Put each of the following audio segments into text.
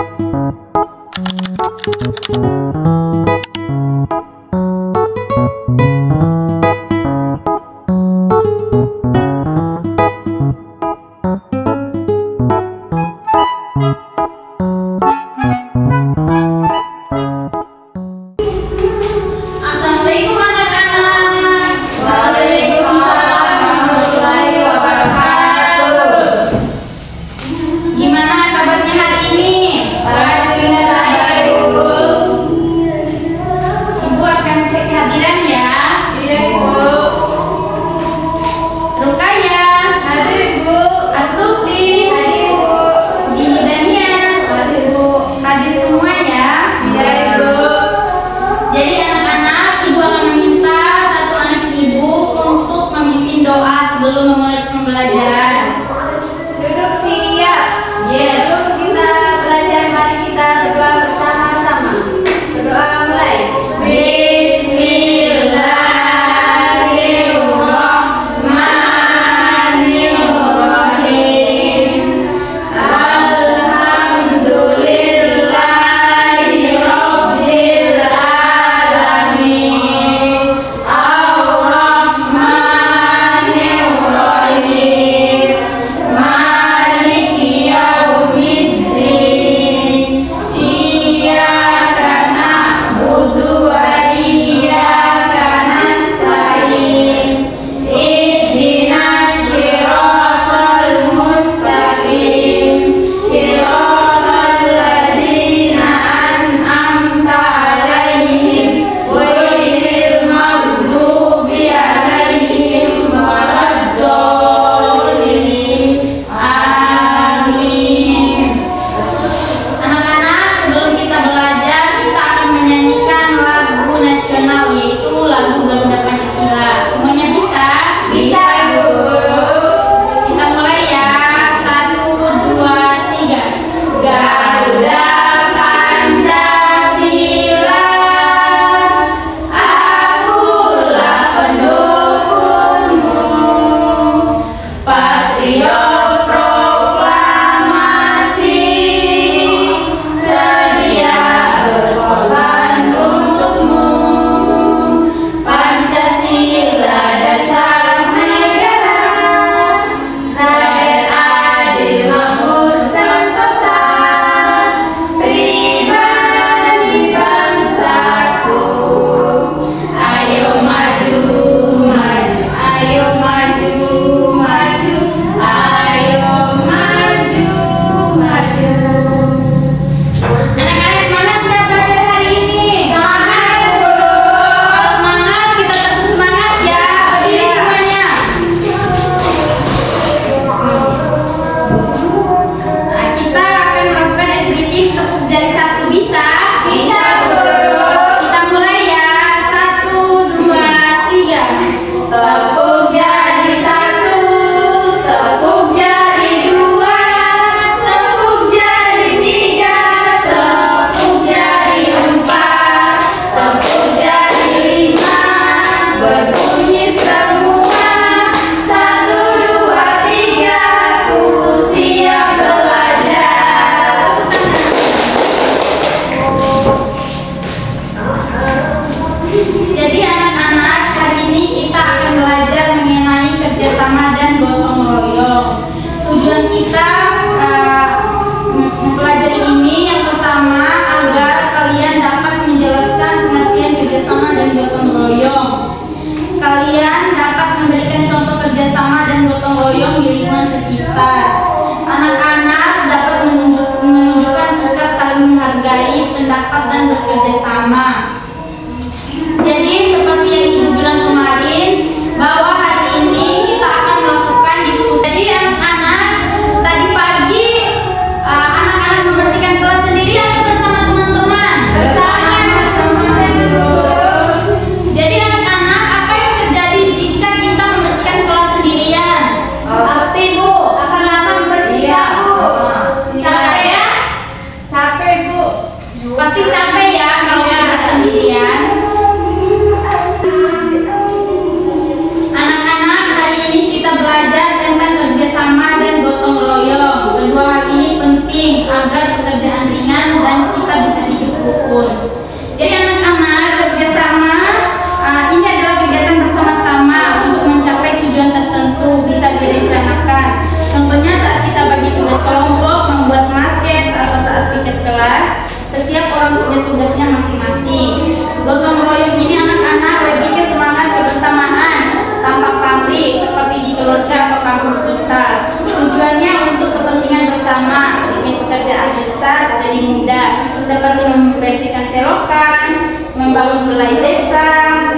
Assalamualaikum anak-anak. Waalaikumsalam warahmatullahi wabarakatuh. Gimana kabarnya hari ini? Alhamdulillah baik, Bu. tahun. Jadi anak-anak kerjasama ini adalah kegiatan bersama-sama untuk mencapai tujuan tertentu bisa direncanakan. Contohnya saat kita bagi tugas kelompok, membuat maket, atau saat piket kelas, setiap orang punya tugasnya masing-masing. Gotong royong ini anak-anak lebih ke semangat kebersamaan tanpa pamrih seperti di keluarga atau kampung kita. Tujuannya untuk kepentingan bersama, bikin pekerjaan besar jadi mudah, seperti membersihkan selokan, membangun balai desa,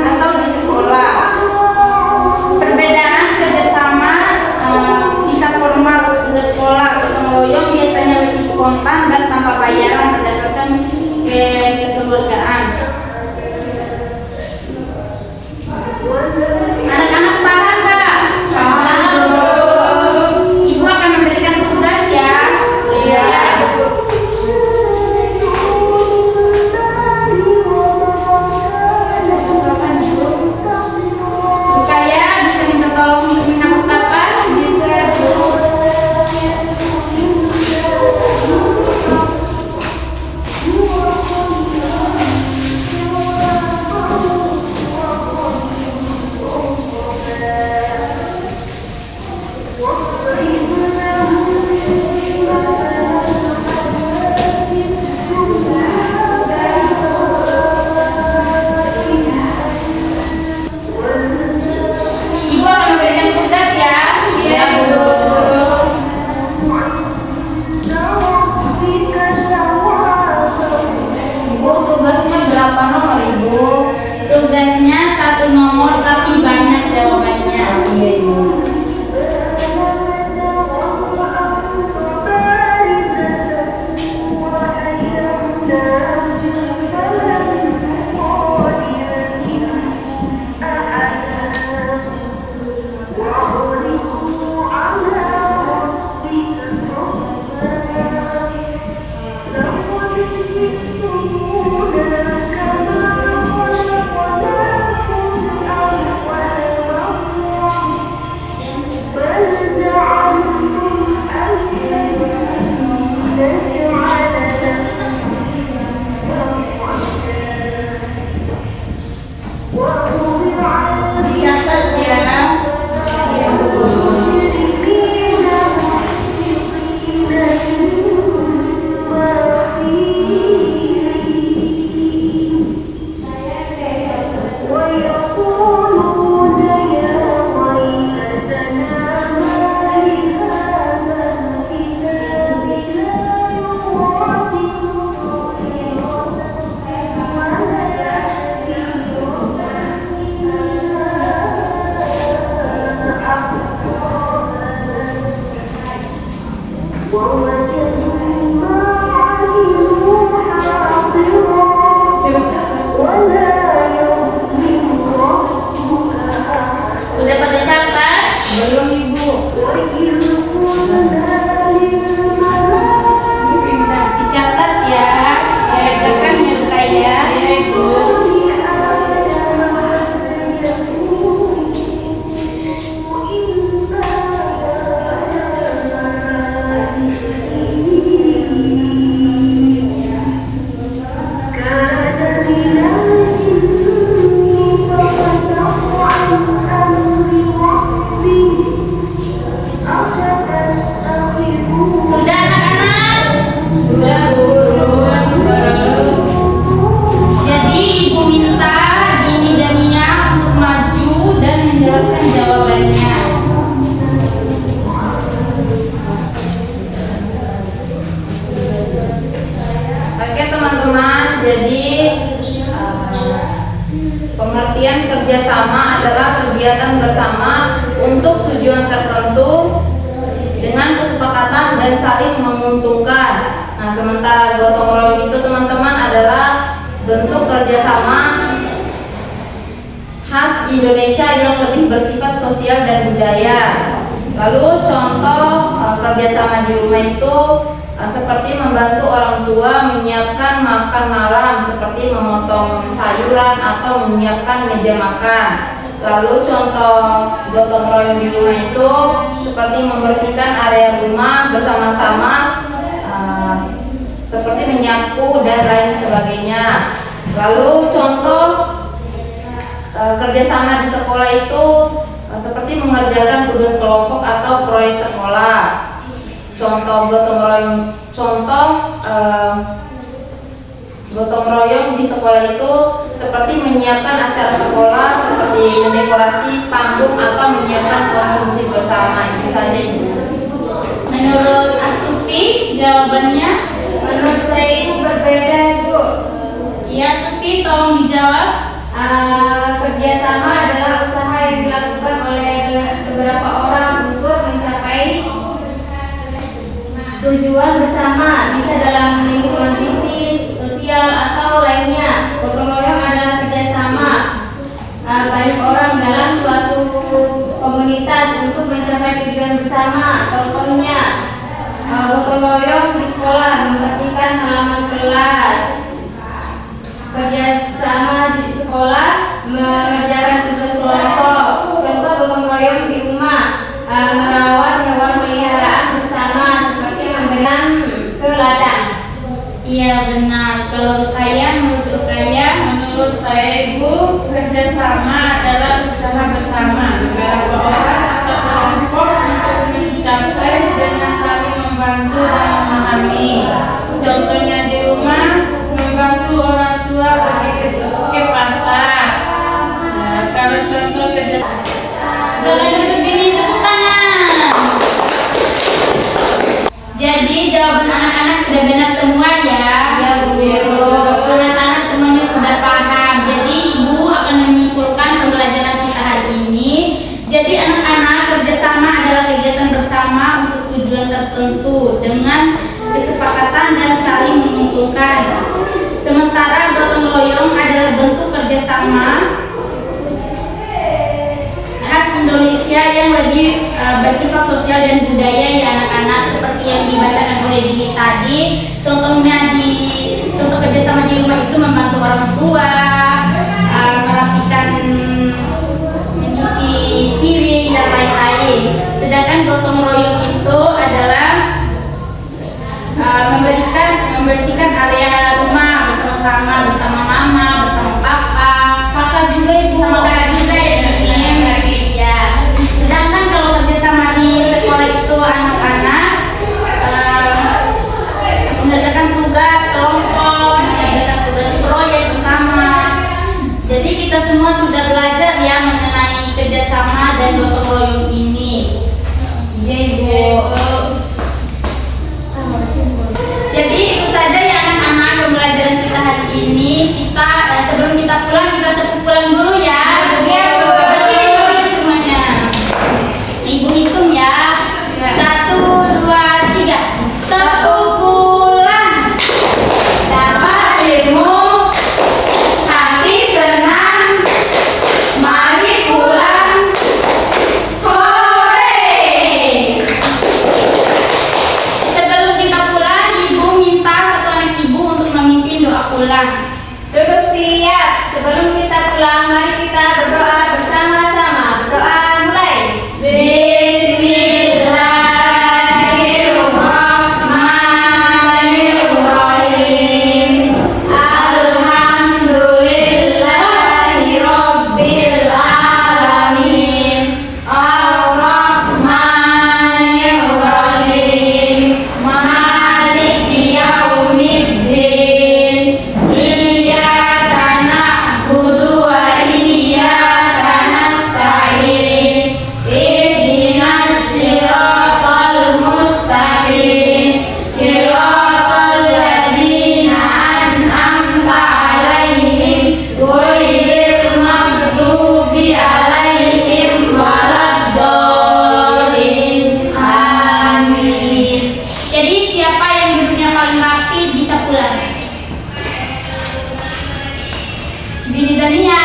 atau di sekolah. Perbedaan kerjasama bisa formal, tugas sekolah, gotong royong biasanya lebih spontan dan tanpa bayaran berdasarkan kekeluargaan. Anak-anak paham nggak? Paham. Ibu akan memberikan tugas ya. Iya. Rukaya bisa minta tolong untuk minta Mustafa? Bisa, Bu. Ibu akan memberikan tugas ya. Iya, Bu. Ibu, tugasnya berapa nomor, Ibu? Tugasnya 1 nomor tapi banyak jawabannya. Iya, Ibu. Dicatat ya. Iya, Bu. Udah pada catat? Belum, Ibu. Dicatat ya. Diajarkan ya, Rukaya. Iya, Ibu. Sudah anak-anak? Sudah, Bu. Jadi Ibu minta Dini dan Nia untuk maju dan menjelaskan jawabannya. Oke teman-teman, jadi pengertian kerjasama adalah kegiatan bersama untuk tujuan tertentu dengan kesepakatan dan saling menguntungkan. Nah, sementara gotong royong itu teman-teman adalah bentuk kerjasama khas Indonesia yang lebih bersifat sosial dan budaya. Lalu contoh kerjasama di rumah itu seperti membantu orang tua menyiapkan makan malam, seperti memotong sayuran atau menyiapkan meja makan. Lalu contoh gotong royong di rumah itu seperti membersihkan area rumah bersama-sama seperti menyapu dan lain sebagainya. Lalu contoh kerjasama di sekolah itu seperti mengerjakan tugas kelompok atau proyek sekolah. Contoh gotong royong di sekolah itu seperti menyiapkan acara sekolah, seperti mendekorasi panggung atau menyiapkan konsumsi bersama. Itu saja Ibu. Menurut Astuti jawabannya? Menurut saya itu berbeda Ibu. Iya Astuti, tolong dijawab. Kerjasama adalah usaha yang dilakukan oleh beberapa orang untuk mencapai tujuan bersama, bisa dalam lingkungan bisnis, sosial, atau lainnya. Gotong royong adalah kerjasama banyak orang dalam suatu komunitas untuk mencapai tujuan bersama. Contohnya, gotong royong di sekolah membersihkan halaman kelas. Kerjasama di sekolah mengerjakan tugas kelompok. Contoh gotong royong di rumah merawat hewan peliharaan bersama seperti memberikan ke ladang. Iya benar. Kalau menurut saya Ibu, kerjasama adalah usaha bersama beberapa orang atau kelompok untuk mencapai dengan saling membantu dan memahami. Contohnya di rumah, membantu orang tua pergi ke pasar. Nah, kalau contoh kerjasama, selain berdiri tepuk tangan. Jadi jawaban anak-anak sudah benar semua ya. Ya Bu Guru. Anak-anak semuanya sudah paham. Jadi Ibu akan menyimpulkan pembelajaran kita hari ini. Jadi anak-anak, kerjasama adalah kegiatan bersama untuk tujuan tertentu dengan kesepakatan dan saling menguntungkan. Sementara gotong royong adalah bentuk kerjasama khas Indonesia yang lebih bersifat sosial dan budaya ya anak-anak, seperti yang dibacakan oleh Dini tadi. Contoh kerjasama di rumah itu membantu orang tua, merapikan, mencuci piring dan lain-lain. Sedangkan gotong royong itu adalah membersihkan area rumah bersama mama, bersama papa, kakak juga Ibu, sama kakak juga ya Dini. Ya. Sedangkan kalau kerjasama di sekolah itu anak-anak mengerjakan tugas kelompok, mengerjakan tugas proyek bersama. Jadi kita semua sudah belajar ya mengenai kerjasama dan gotong royong ini. Iya Ibu. Jadi itu saja ya anak-anak pembelajaran kita hari ini. Sebelum kita pulang, kita tepuk pulang dulu ya. Iya, Bu. Berdiri dulu semuanya. Ibu hitung ya. 1, 2, 3. Tepuk pulang. Dapat ilmu, hati senang, mari pulang. Hore! Sebelum kita pulang, Ibu minta satu anak Ibu untuk memimpin doa pulang. Duduk siap. Sebelum kita pulang, mari kita berdoa bersama-sama. Berdoa mulai. Bismillahirrahmanirrahim. Alhamdulillahirabbil alamin. Ar-Rahmanir-Rahim. Maliki yaumiddin. Iyyaka na'budu wa iyyaka nasta'in. Ihdinas siratal mustaqim. Siratal ladzina an'amta 'alaihim ghairil maghdubi 'alaihim waladdallin. Amin. Jadi siapa yang duduknya paling rapi bisa pulang. Bini Dania,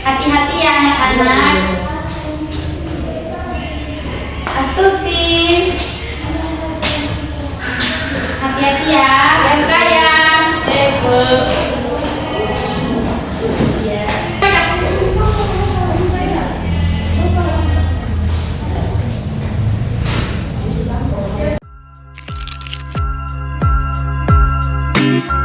hati-hati ya anak-anak. Astuti, hati-hati ya. Yang kaya. Thank you.